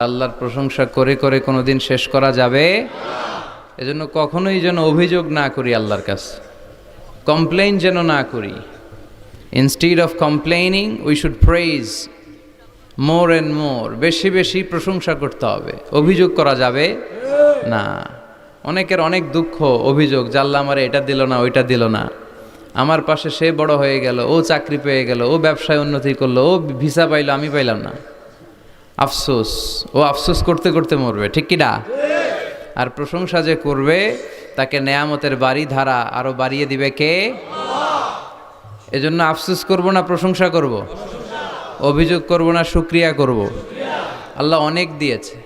আল্লাহর প্রশংসা করে করে কোনোদিন শেষ করা যাবে? এজন্য কখনোই যেন অভিযোগ না করি আল্লাহর কাছে, কমপ্লেইন যেন না করি। Instead of complaining we should praise more and more. বেশি বেশি প্রশংসা করতে হবে, অভিযোগ করা যাবে না। অনেকের অনেক দুঃখ, অভিযোগ, যে আল্লাহ আমার এটা দিল না, ওইটা দিল না, আমার পাশে সে বড় হয়ে গেল, ও চাকরি পেয়ে গেল, ও ব্যবসায় উন্নতি করলো, ও ভিসা পাইলো, আমি পাইলাম না। আফসোস, ও আফসোস করতে করতে মরবে, ঠিক কি না? আর প্রশংসা যে করবে তাকে নেয়ামতের বাড়ি ধারা আরো বাড়িয়ে দিবে কে? এজন্য আফসোস করব না প্রশংসা করব? অভিযোগ করব না শুকরিয়া করব? আল্লাহ অনেক দিয়েছে,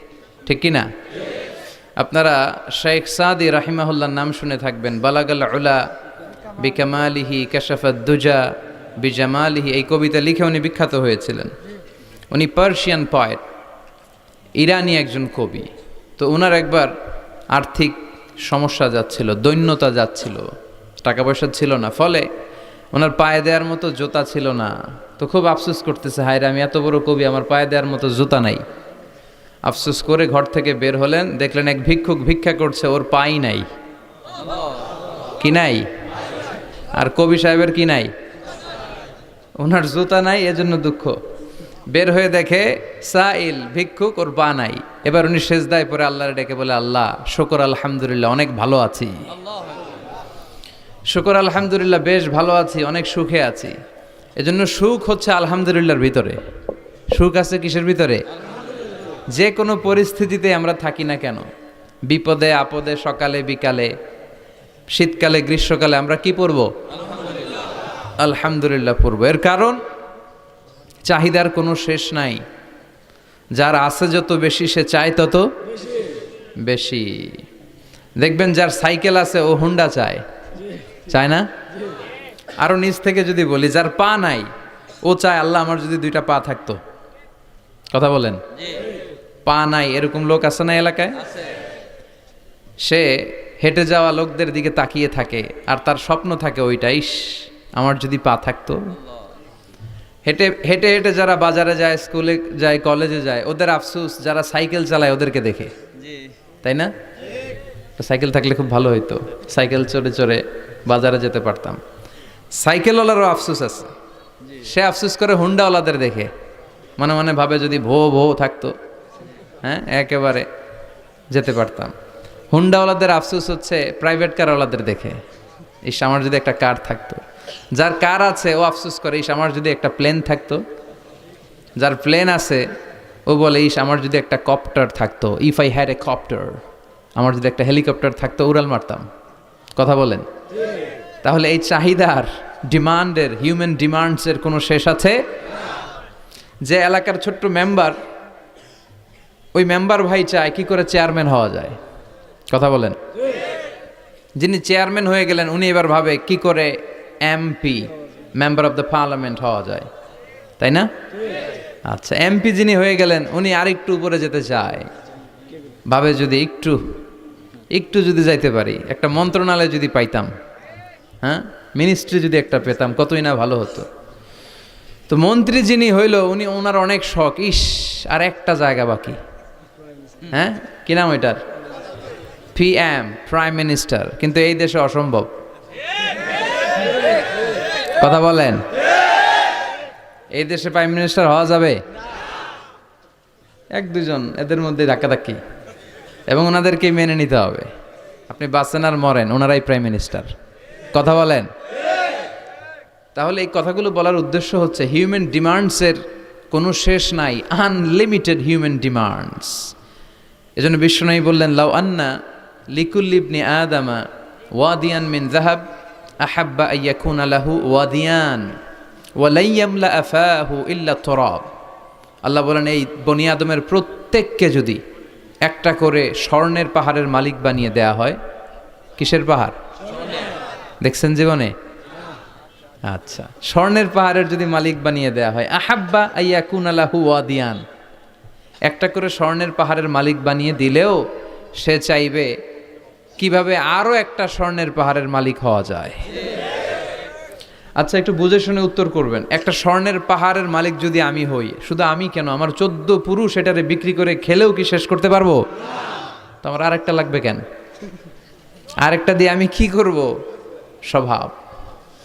ঠিক কি না? আপনারা শেখ সাদি রাহিমাহুল্লাহর নাম শুনে থাকবেন। বালাগাল উলা বিকামালিহি কাশাফাদ দুজা বিজামালিহি, এই কবিতা লিখে উনি বিখ্যাত হয়েছিলেন। উনি পার্সিয়ান পয়েট, ইরানি একজন কবি। তো ওনার একবার আর্থিক সমস্যা যাচ্ছিল, দৈন্যতা যাচ্ছিল, টাকা পয়সা ছিল না, ফলে ওনার পায়ে দেওয়ার মতো জুতা ছিল না। তো খুব আফসোস করতেছে, হায় রে, আমি এত বড় কবি, আমার পায়ে দেওয়ার মতো জুতা নাই। আফসোস করে ঘর থেকে বের হলেন, দেখলেন এক ভিক্ষুক ভিক্ষা করছে, ওর পাই নাই। কি নাই? আর কবি সাহেবের কি নাই? ওনার জুতা নাই, এজন্য দুঃখ। বের হয়ে দেখে সাইল ভিক্ষুক, ওর পা নাই। এবার উনি সেজদায় পরে আল্লাহর ডেকে বলে, আল্লাহ শুকর আলহামদুলিল্লাহ, অনেক ভালো আছি। শুকর আলহামদুলিল্লাহ, বেশ ভালো আছি, অনেক সুখে আছি। এজন্য সুখ হচ্ছে আলহামদুলিল্লাহর ভিতরে। সুখ আছে কিসের ভিতরে? যে কোনো পরিস্থিতিতে আমরা থাকি না কেন, বিপদে আপদে, সকালে বিকালে, শীতকালে গ্রীষ্মকালে, আমরা কি পড়ব? আলহামদুলিল্লাহ পড়ব। এর কারণ চাহিদার কোনো শেষ নাই। যার আছে যত বেশি, সে চায় তত বেশি। দেখবেন যার সাইকেল আছে ও হুন্ডা চায়, চায় না? আরো নিচ থেকে যদি বলি, যার পা নাই ও চায়, আল্লাহ আমার যদি দুইটা পা থাকতো। কথা বলেন? পা নাই এরকম লোক আছে না এলাকায়? সে হেঁটে যাওয়া লোকদের দিকে তাকিয়ে থাকে, আর তার স্বপ্ন থাকে ওইটাই, আমার যদি পা থাকতো। হেঁটে হেঁটে হেঁটে যারা বাজারে যায়, স্কুলে যায়, কলেজে যায়, ওদের আফসোস যারা সাইকেল চালায় ওদেরকে দেখে, তাই না? সাইকেল থাকলে খুব ভালো হইতো, সাইকেল চড়ে চড়ে বাজারে যেতে পারতাম। সাইকেলওয়ালারও আফসোস আছে, সে আফসোস করে হুন্ডাওয়ালাদের দেখে, মনে মনে ভাবে যদি ভো ভো থাকতো, হ্যাঁ, একেবারে যেতে পারতাম। হুন্ডাওয়ালাদের আফসোস হচ্ছে প্রাইভেট কারওয়ালাদের দেখে, ইস আমার যদি একটা কার থাকতো। যার কার আছে ও আফসোস করে, ইস আমার যদি একটা প্লেন থাকতো। যার প্লেন আছে ও বলে, ইস আমার যদি একটা কপ্টার থাকতো, if I had a copter, আমার যদি একটা হেলিকপ্টার থাকতো, উড়াল মারতাম। কথা বলেন? তাহলে এই চাহিদার, ডিমান্ডের, হিউম্যান ডিমান্ডসের কোনো শেষ আছে? যে এলাকার ছোট্ট মেম্বার, ওই মেম্বার ভাই চায় কি করে চেয়ারম্যান হওয়া যায়। কথা বলেন? যিনি চেয়ারম্যান হয়ে গেলেন, উনি এবার ভাবে কি করে MP, member of the parliament হওয়া যায়, তাই না? আচ্ছা, এমপি যিনি হয়ে গেলেন, উনি আরেকটু উপরে যেতে চায়, ভাবে যদি একটু যদি যাইতে পারি, একটা মন্ত্রণালয় যদি পাইতাম, হ্যাঁ, মিনিস্ট্রি যদি একটা পেতাম, কতই না ভালো হতো। তো মন্ত্রী যিনি হইল, উনি, ওনার অনেক শখ, ইস আর একটা জায়গা বাকি, হ্যাঁ, কি নাম ওইটার? PM, prime minister. কিন্তু এই দেশে অসম্ভব। কথা বলেন? এই দেশে প্রাইম মিনিস্টার হওয়া যাবে? এক দুজন এদের মধ্যে ধাক্কাধাক্কি, এবং ওনাদেরকে মেনে নিতে হবে। আপনি বাঁচেন আর মরেন, ওনারাই প্রাইম মিনিস্টার। কথা বলেন? তাহলে এই কথাগুলো বলার উদ্দেশ্য হচ্ছে, হিউম্যান ডিমান্ডসের কোনো শেষ নাই, আনলিমিটেড হিউম্যান ডিমান্ডস। এজন্য বিশ্বনবী বললেন, লাউ আন্না লিকুল্লি ইবনি আদামা ওয়াদিয়ান মিন যাহাব আহাব্বা আইয়াকুনা লাহু ওয়াদিয়ান ওয়া লা ইয়ামলা আফাহু ইল্লা তুরাব। আল্লাহ বলেন, এই বনি আদমের প্রত্যেককে যদি একটা করে স্বর্ণের পাহাড়ের মালিক বানিয়ে দেয়া হয়। কিসের পাহাড় দেখছেন জীবনে? আচ্ছা, স্বর্ণের পাহাড়ের যদি মালিক বানিয়ে দেয়া হয়, আহাব্বা আইয়াকুনা লাহু ওয়াদিয়ান, একটা করে স্বর্ণের পাহাড়ের মালিক বানিয়ে দিলেও সে চাইবে কিভাবে আরো একটা স্বর্ণের পাহাড়ের মালিক হওয়া যায়। আচ্ছা, একটু বুঝে শুনে উত্তর করবেন। একটা স্বর্ণের পাহাড়ের মালিক যদি আমি হই, শুধু আমি কেন, আমার 14 পুরুষ এটারে বিক্রি করে খেলেও কি শেষ করতে পারবো? তো আমার আরেকটা লাগবে কেন? আরেকটা দিয়ে আমি কি করব? স্বভাব।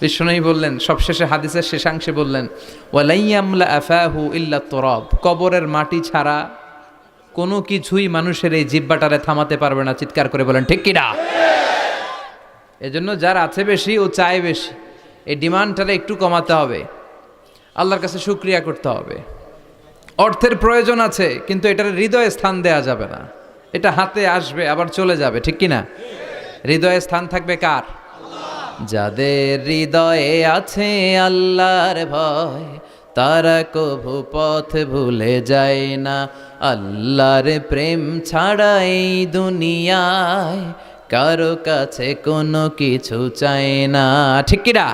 বিশ্বনবী বললেন, সবশেষে হাদিসের শেষাংশে বললেন, ওয়ালাইয়ামলা আফাহু ইল্লা তুরাব, কবরের মাটি ছাড়া কোনো কিছুই মানুষের এই জিহ্বাটারে থামাতে পারবে না। চিৎকার করে বলেন ঠিক কিনা? এজন্য যার আছে বেশি ও চায় বেশি, এই ডিমান্ডটারে একটু কমাতে হবে, আল্লাহর কাছে শুকরিয়া করতে হবে। অর্থের প্রয়োজন আছে, কিন্তু এটার হৃদয়ে স্থান দেয়া যাবে না। এটা হাতে আসবে আবার চলে যাবে, ঠিক কিনা? হৃদয়ে স্থান থাকবে কার? যাদের হৃদয়ে আছে আল্লাহর ভয়, তারা কভু পথ ভুলে যায় না। আল্লাহর প্রেম ছাড়া এই দুনিয়ায় কারো কাছে কোনো কিছু চায় না, ঠিক কিনা?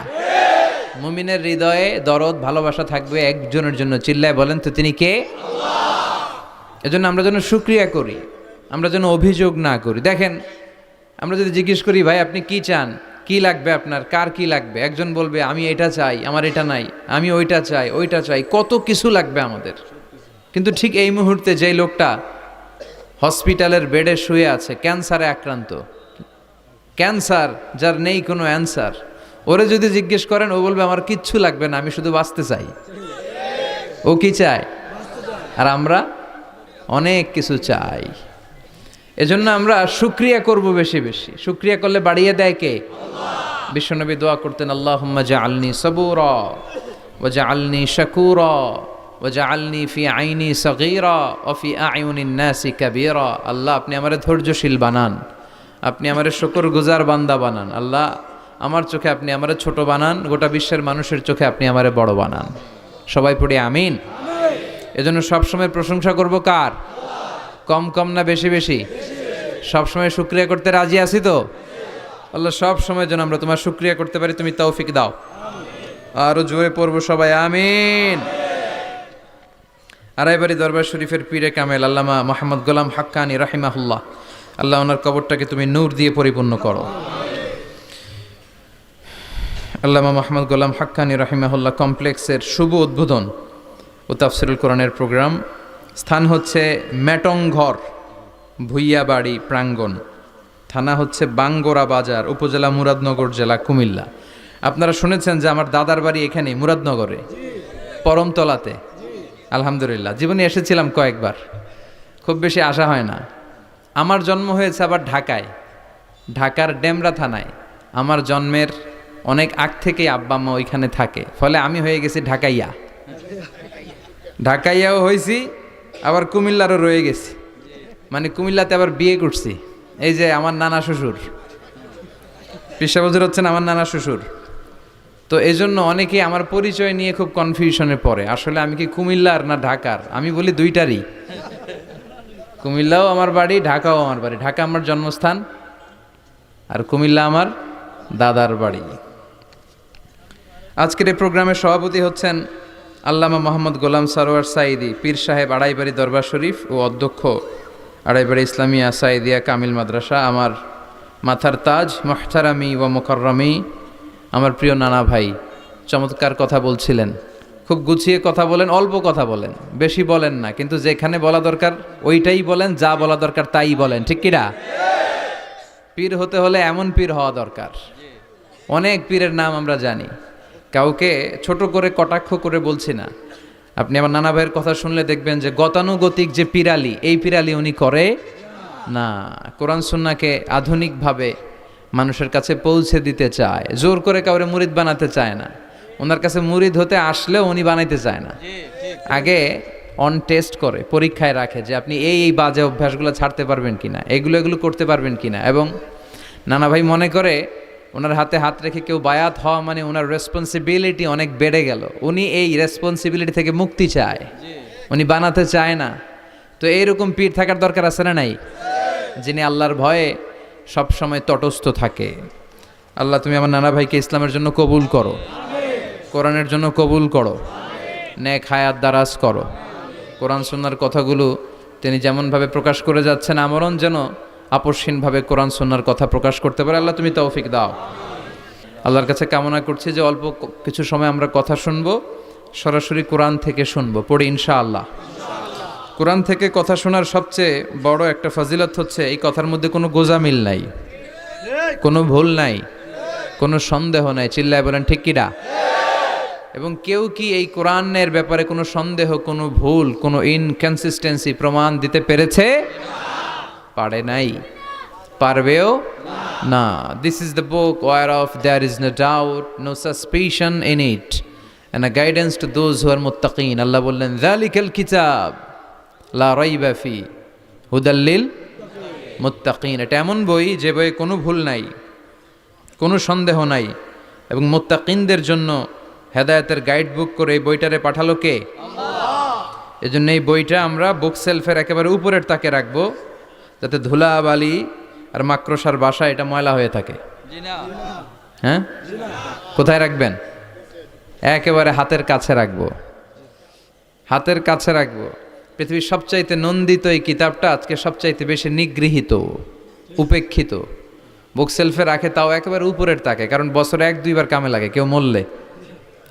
মুমিনের হৃদয়ে দরদ ভালোবাসা থাকবে একজনের জন্য। চিল্লায় বলেন তো তিনি কে? এজন্য আমরা যেন শুকরিয়া করি, আমরা যেন অভিযোগ না করি। দেখেন, আমরা যদি জিজ্ঞেস করি, ভাই আপনি কি চান, কি লাগবে আপনার, কার কি লাগবে, একজন বলবে আমি এটা চাই, আমার এটা নাই, আমি ওইটা চাই, ওইটা চাই, কত কিছু লাগবে আমাদের। কিন্তু ঠিক এই মুহূর্তে যেই লোকটা হসপিটালের বেডে শুয়ে আছে, ক্যান্সারে আক্রান্ত, ক্যান্সার যার নেই কোনো অ্যান্সার, ওরে যদি জিজ্ঞেস করেন, ও বলবে আমার কিচ্ছু লাগবে না, আমি শুধু বাঁচতে চাই। ও কি চায়? আর আমরা অনেক কিছু চাই। এজন্য আমরা শুকরিয়া করব বেশি বেশি। শুকরিয়া করলে বাড়িয়ে দেয় কে? বিশ্বনবী দোয়া করতেন, আল্লাহুম্মা জাআলনি সাবুরা ওয়া জাআলনি শাকুরা ওয়া জাআলনি ফি আইনি সগীরা ওয়া ফি আয়ুনিন নাসি কাবীরা। আল্লাহ আপনি আমারে ধৈর্যশীল বানান, আপনি আমারে শুকরগুজার বান্দা বানান। আল্লাহ আমার চোখে আপনি আমারে ছোট বানান, গোটা বিশ্বের মানুষের চোখে আপনি আমারে বড় বানান। সবাই পড়ি আমিন। এজন্য সবসময় প্রশংসা করব কার? কম কম না বেশি বেশি? সবসময় শুকরিয়া করতে রাজি আছি তো? আল্লাহ সব সময় যেন আমরা তোমার শুকরিয়া করতে পারি, তুমি তৌফিক দাও। আরো জোরে পড়বো সবাই আমিন। আড়াইবাড়ি দরবার শরীফের পীরে কামেল আল্লামা মোহাম্মদ গোলাম হাক্কানি রাহিমাহুল্লাহ, আল্লাহ ওনার কবরটাকে তুমি নূর দিয়ে পরিপূর্ণ করো। আল্লামা মোহাম্মদ গোলাম হাক্কানি রাহিমাহুল্লাহ কমপ্লেক্সের শুভ উদ্বোধন ও তাফসিরুল কোরআনের প্রোগ্রাম। স্থান হচ্ছে মেটংঘর ভুইয়াবাড়ি প্রাঙ্গণ, থানা হচ্ছে বাঙ্গোরা বাজার, উপজেলা মুরাদনগর, জেলা কুমিল্লা। আপনারা শুনেছেন যে আমার দাদার বাড়ি এখানে মুরাদনগরে পরমতলাতে। আলহামদুলিল্লাহ, জীবনে এসেছিলাম কয়েকবার, খুব বেশি আসা হয় না। আমার জন্ম হয়েছে আবার ঢাকায়, ঢাকার ডেমরা থানায়। আমার জন্মের অনেক আগ থেকেই আব্বা আম্মা ওইখানে থাকে, ফলে আমি হয়ে গেছি ঢাকাইয়া। ঢাকাইয়াও হয়েছি, আবার কুমিল্লারও রয়ে গেছি, মানে কুমিল্লাতে আবার বিয়ে করছি। এই যে আমার নানা শ্বশুর, পিসা বজুর হচ্ছেন আমার নানা শ্বশুর। তো এই জন্য অনেকে আমার পরিচয় নিয়ে খুব কনফিউশনে পড়ে, আসলে আমি কি কুমিল্লার না ঢাকার। আমি বলি দুইটারই, কুমিল্লাও আমার বাড়ি, ঢাকাও আমার বাড়ি। ঢাকা আমার জন্মস্থান, আর কুমিল্লা আমার দাদার বাড়ি। আজকের এই প্রোগ্রামের সভাপতি হচ্ছেন আল্লামা মোহাম্মদ গোলাম সারোয়ার সাঈদী, পীর সাহেব, আড়াইবাড়ি দরবার শরীফ ও অধ্যক্ষ আড়াইবাড়ি ইসলামিয়া সাঈদিয়া কামিল মাদ্রাসা। আমার মাথার তাজ, মুহতারামি ওয়া মুকাররামি, আমার প্রিয় নানা ভাই, চমৎকার কথা বলছিলেন, খুব গুছিয়ে কথা বলেন, অল্প কথা বলেন, বেশি বলেন না, কিন্তু যেখানে বলা দরকার ওইটাই বলেন, যা বলা দরকার তাই বলেন, ঠিক কিনা? পীর হতে হলে এমন পীর হওয়া দরকার। অনেক পীরের নাম আমরা জানি, কাউকে ছোট করে কটাক্ষ করে বলছি না। আপনি আমার নানা ভাইয়ের কথা শুনলে দেখবেন যে গতানুগতিক যে পিরালি, এই পিরালি উনি করে না। কোরআন সুন্নাহকে আধুনিকভাবে মানুষের কাছে পৌঁছে দিতে চায়, জোর করে কাউরে মুরিদ বানাতে চায় না। ওনার কাছে মুরিদ হতে আসলেও উনি বানাইতে চায় না, আগে অন টেস্ট করে, পরীক্ষায় রাখে যে আপনি এই বাজে অভ্যাসগুলো ছাড়তে পারবেন কিনা, এগুলো করতে পারবেন কিনা। এবং নানা ভাই মনে করে ওনার হাতে হাত রেখে কেউ বায়াত হওয়া মানে ওনার রেসপন্সিবিলিটি অনেক বেড়ে গেল। উনি এই রেসপন্সিবিলিটি থেকে মুক্তি চায়, উনি বানাতে চায় না। তো এইরকম পীর থাকার দরকার আছে না নাই, যিনি আল্লাহর ভয়ে সব সময় তটস্থ থাকে। আল্লাহ তুমি আমার নানা ভাইকে ইসলামের জন্য কবুল করো, কোরআনের জন্য কবুল করো, নেক হায়াত দারাজ করো। কোরআন সুন্নাহর কথাগুলো তিনি যেমনভাবে প্রকাশ করে যাচ্ছেন, আমরণ যেন আপসহীনভাবে কোরআন সুন্নাহর কথা প্রকাশ করতে পারে। আল্লাহ তুমি তৌফিক দাও। আল্লাহর কাছে কামনা করছি যে অল্প কিছু সময় আমরা কথা শুনবো, সরাসরি কোরআন থেকে শুনবো, পড়ি ইনশাআল্লাহ। কোরআন থেকে কথা শোনার সবচেয়ে বড় একটা ফজিলত হচ্ছে এই কথার মধ্যে কোনো গোজামিল নাই, কোনো ভুল নাই, কোনো সন্দেহ নাই। চিল্লায় বলেন ঠিক কিনা? এবং কেউ কি এই কোরআনের ব্যাপারে কোনো সন্দেহ, কোনো ভুল, কোনো ইনকনসিস্টেন্সি প্রমাণ দিতে পেরেছে? পারে নাই, পারবেও না। This is the book whereof there is no doubt, no suspicion in it, and a guidance to those who are muttaqin. আল্লাহ বললেন যালিকাল কিতাব লা রাইবা ফি হুদাল লিল মুত্তাকিন। এটা এমন বই যে বইয়ে কোনো ভুল নাই, কোনো সন্দেহ নাই, এবং মুত্তাকিনদের জন্য হেদায়েতের গাইড বুক করে এই বইটারে পাঠালো কে? আল্লাহ। এজন্য এই বইটা আমরা বুক সেলফের একেবারে উপরের তাকে রাখবো, যাতে ধুলা বালি আর মাকড়সার বাসা এটা ময়লা হয়ে থাকে। হ্যাঁ, কোথায় রাখবেন? একেবারে হাতের কাছে রাখবো, হাতের কাছে রাখবো। পৃথিবীর সবচাইতে নন্দিত এই কিতাবটা আজকে সবচাইতে বেশি নিগৃহীত, উপেক্ষিত। বুক সেলফে রাখে, তাও একেবারে উপরের তাকে, কারণ বছরে 1-2 বার কামে লাগে। কেউ মরলে,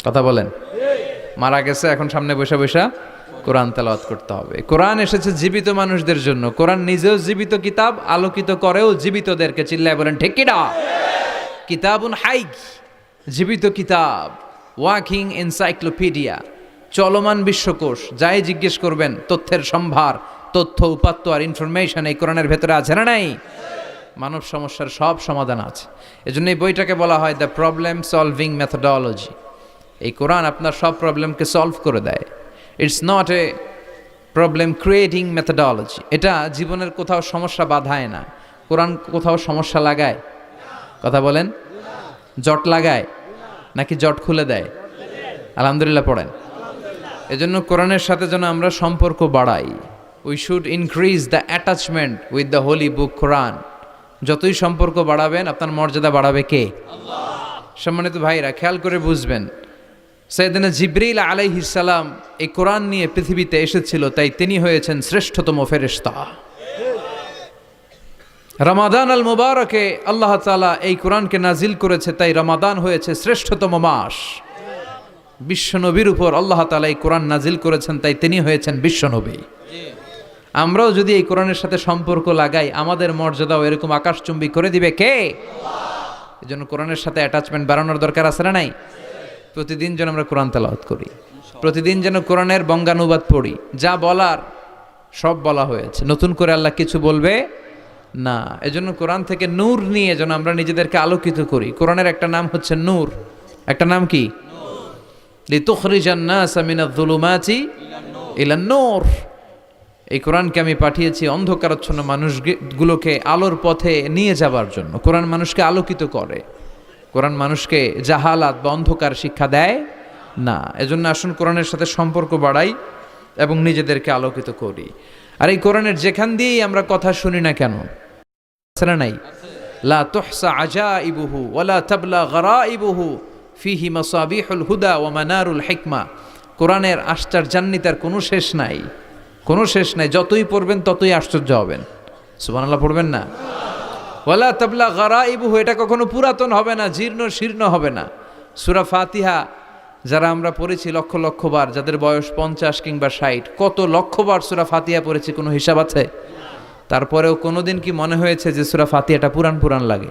কথা বলেন, মারা গেছে, এখন সামনে বসে বসে কোরআন তেলাওয়াত করতে হবে। কোরআন এসেছে জীবিত মানুষদের জন্য। কোরআন নিজেও জীবিত কিতাব, আলোকিত করেও জীবিতদেরকে। চিল্লায় বলেন ঠিক কিনা? কিতাবুন হাই, জীবিত কিতাব, ওয়াকিং এনসাইক্লোপিডিয়া, চলমান বিশ্বকোষ। যাই জিজ্ঞেস করবেন তথ্যের সম্ভার, তথ্য উপাত্ত আর ইনফরমেশন এই কোরআনের ভেতরে আছে না নাই? মানব সমস্যার সব সমাধান আছে। এজন্য এই বইটাকে বলা হয় দ্য প্রবলেম সলভিং মেথোডোলজি। এই কোরআন আপনার সব প্রবলেমকে সলভ করে দেয়। It's not a problem creating methodology. এটা জীবনের কোথাও সমস্যা বাধায় না। কোরআন কোথাও সমস্যা লাগায়? কথা বলেন, জট লাগায় নাকি জট খুলে দেয়? আলহামদুলিল্লাহ পড়েন। এজন্য কোরআনের সাথে যেন আমরা সম্পর্ক বাড়াই। We should increase the attachment with the holy book Quran. যতই সম্পর্ক বাড়াবেন আপনার মর্যাদা বাড়াবে কে? আল্লাহ। সম্মানিত ভাইরা, খেয়াল করে বুঝবেন, সাইয়েদনা জিবরিল আলাইহিস সালাম এই কোরআন নিয়ে পৃথিবীতে এসেছিল, তাই তিনি হয়েছেন শ্রেষ্ঠতম ফেরেশতা। রমাদান আল মুবারকে আল্লাহ তাআলা এই কোরআনকে নাজিল করেছে, তাই রমাদান হয়েছে শ্রেষ্ঠতম মাস। বিশ্বনবীর উপর আল্লাহ তাআলা এই কোরআন নাজিল করেছেন, তাই তিনি হয়েছেন বিশ্বনবী। আমরাও যদি এই কোরআনের সাথে সম্পর্ক লাগাই, আমাদের মর্যাদাও এরকম আকাশচুম্বী করে দিবে কে? আল্লাহ। এজন্য কোরআনের সাথে অ্যাটাচমেন্ট বাড়ানোর দরকার আছে না নাই? প্রতিদিন যেন আমরা কোরআন তেলাওয়াত করি, প্রতিদিন যেন কোরআনের বঙ্গানুবাদ পড়ি। যা বলার সব বলা হয়েছে, নতুন করে আল্লাহ কিছু বলবে না। এজন্য কোরআন থেকে নূর নিয়ে যেন আমরা নিজেদেরকে আলোকিত করি। কোরআনের একটা নাম হচ্ছে নূর। একটা নাম কি? লিতুখরিজান নাস মিনাজ যুলুমাতি ইলান নূর। এই কোরআনকে আমি পাঠিয়েছি অন্ধকারাচ্ছন্ন মানুষগুলোকে আলোর পথে নিয়ে যাবার জন্য। কোরআন মানুষকে আলোকিত করে, কোরআন মানুষকে জাহালাত বা অন্ধকার শিক্ষা দেয় না। এজন্য আসুন কোরআনের সাথে সম্পর্ক বাড়াই এবং নিজেদেরকে আলোকিত করি। আর এই কোরআনের যেখান দিয়েই আমরা কথা শুনি না কেন, আছে না নাই? লা তুহসা আজাইবুহু ওয়ালা তাবলা গরাইবুহু ফিহি মাসাবিহুল হুদা ওয়া মানারুল হিকমা। কোরআনের আশ্চর্যান্বিতার কোনো শেষ নাই, কোনো শেষ নাই। যতই পড়বেন ততই আশ্চর্য হবেন। সুবহানাল্লাহ পড়বেন না? ওয়ালা তাবলা গরাইবুহু, এটা কখনো পুরাতন হবে না, জীর্ণ শীর্ণ হবে না। সূরা ফাতিহা যারা আমরা পড়েছি লক্ষ লক্ষ বার, যাদের বয়স 50 কিংবা 60, কত লক্ষবার সূরা ফাতিহা পড়েছি, কোনো হিসাব আছে? তারপরেও কোনোদিন কি মনে হয়েছে যে সূরা ফাতিহাটা পুরান পুরান লাগে?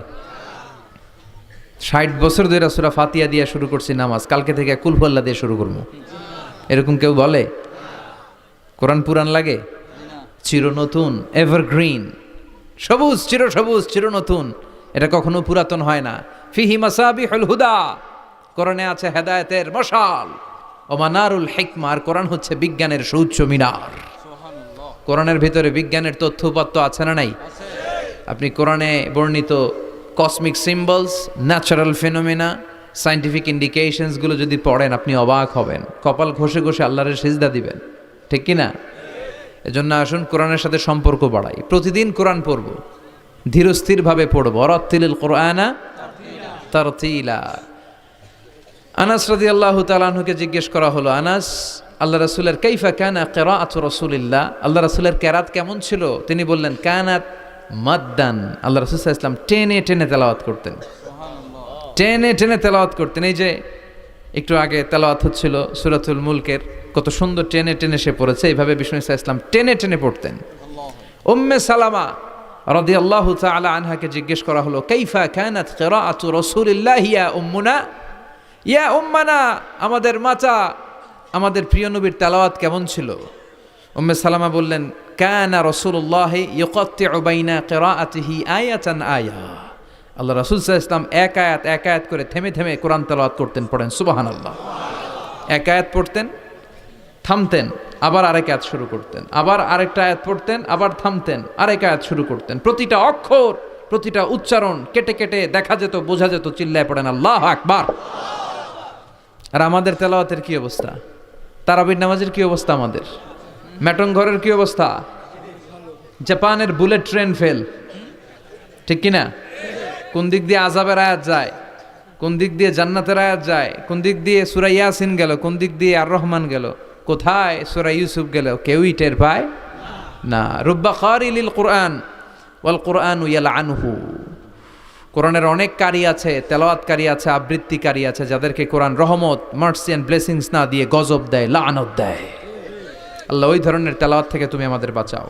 60 বছর ধরে সূরা ফাতিহা দিয়ে শুরু করছি নামাজ, কালকে থেকে কুল হুয়াল্লাহ দিয়ে শুরু করবো, এরকম কেউ বলে? কোরআন পুরান লাগে? চির নতুন, এভারগ্রিন, সবুজ, চির সবুজ, চির নতুন। এটা কখনো পুরাতন হয় না। ফিহি মাসাবিহুল হুদা, কোরআনে আছে হেদায়েতের মশাল। ও মানারুল হিকমা, আর কোরআন হচ্ছে বিজ্ঞানের সুউচ্চ মিনার। কোরআনের ভিতরে বিজ্ঞানের তথ্য উপাত্ত আছে না নাই? আপনি কোরআনে বর্ণিত cosmic symbols, natural phenomena, scientific ইন্ডিকেশনসগুলো যদি পড়েন আপনি অবাক হবেন, কপাল ঘষে ঘষে আল্লাহর সিজদা দিবেন, ঠিক কি না? এজন্য আসুন কোরআনের সাথে সম্পর্ক বাড়াই। প্রতিদিন কোরআন পড়ব, ধীরস্থিরভাবে পড়ব। ওয়ারাত্তিলিল কুরআনা তারতিলা। আনাস রাদিয়াল্লাহু তাআলা আনহুকে জিজ্ঞেস করা হলো, আনাস, আল্লাহ রাসূলের কাইফা কানা কিরাআতু রাসূলিল্লাহ, আল্লাহ রাসূলের কিরাত কেমন ছিল? তিনি বললেন কানাত মাদ্দান, আল্লাহ রাসূল সাল্লাল্লাহু আলাইহি ওয়াসাল্লাম টেনে টেনে তেলাওয়াত করতেন। টেনে টেনে তেলাওয়াত করতেন। এই যে একটু আগে তেলাওয়াত হচ্ছিল সূরাতুল মুলকের, কত সুন্দর টেনে টেনে সে পড়েছে। এইভাবে বিষ্ণু ইসা ইসলাম টেনে টেনে পড়তেন। উম্মে সালামা রাদিয়াল্লাহু তাআলা আনহাকে জিজ্ঞেস করা হলো, কাইফা কানাত কিরাআতু রাসূলিল্লাহি ইয়া উম্মুনা, ইয়া উম্মানা, আমাদের মাতা, আমাদের প্রিয় নবীর তেলাওয়াত কেমন ছিল? উম্মে সালামা বললেন, কানা রাসূলুল্লাহি ইউকাত্তিউ বাইনা কিরাআতিহি আয়াতান আয়া, আল্লাহ রাসূল সাল্লাল্লাহু আলাইহি ওয়াসাল্লাম এক আয়াত করে থেমে থেমে কোরআন তেলাওয়াত করতেন। পড়েন সুবহানাল্লাহ। এক আয়াত পড়তেন, থামতেন, আবার আরেক আয়াত শুরু করতেন, আবার আরেকটা আয়াত পড়তেন, আবার থামতেন, আরেক আয়াত শুরু করতেন। প্রতিটা অক্ষর, প্রতিটা উচ্চারণ কেটে কেটে দেখা যেত, বোঝা যেত। চিল্লায় পড়েন আল্লাহু আকবার। আর আমাদের তেলাওয়াতের কি অবস্থা? তারাবির নামাজের কি অবস্থা? আমাদের ম্যাটন ঘরের কি অবস্থা? জাপানের বুলেট ট্রেন ফেল, ঠিক কিনা? কোন দিক দিয়ে আযাবের আয়াত যায়, কোন দিক দিয়ে জান্নাতের আয়াত যায়, কোন দিক দিয়ে সূরা ইয়াসিন গেল, কোন দিক দিয়ে আর রহমান গেল, কোথায় সূরা ইউসুফ গেল, কেউই টের পায় না। রুব্বা কারি লিল কুরআন ওয়াল কুরআনু ইয়ালআনহু, কোরআনের অনেক কারি আছে, তেলাওয়াতকারী আছে, আবৃত্তিকারী আছে, যাদেরকে কোরআন রহমত, মার্সি এন্ড ব্লেসিংস না দিয়ে গজব দেয়, লাআনত দেয়। আল্লাহ ওই ধরনের তেলাওয়াত থেকে তুমি আমাদের বাঁচাও।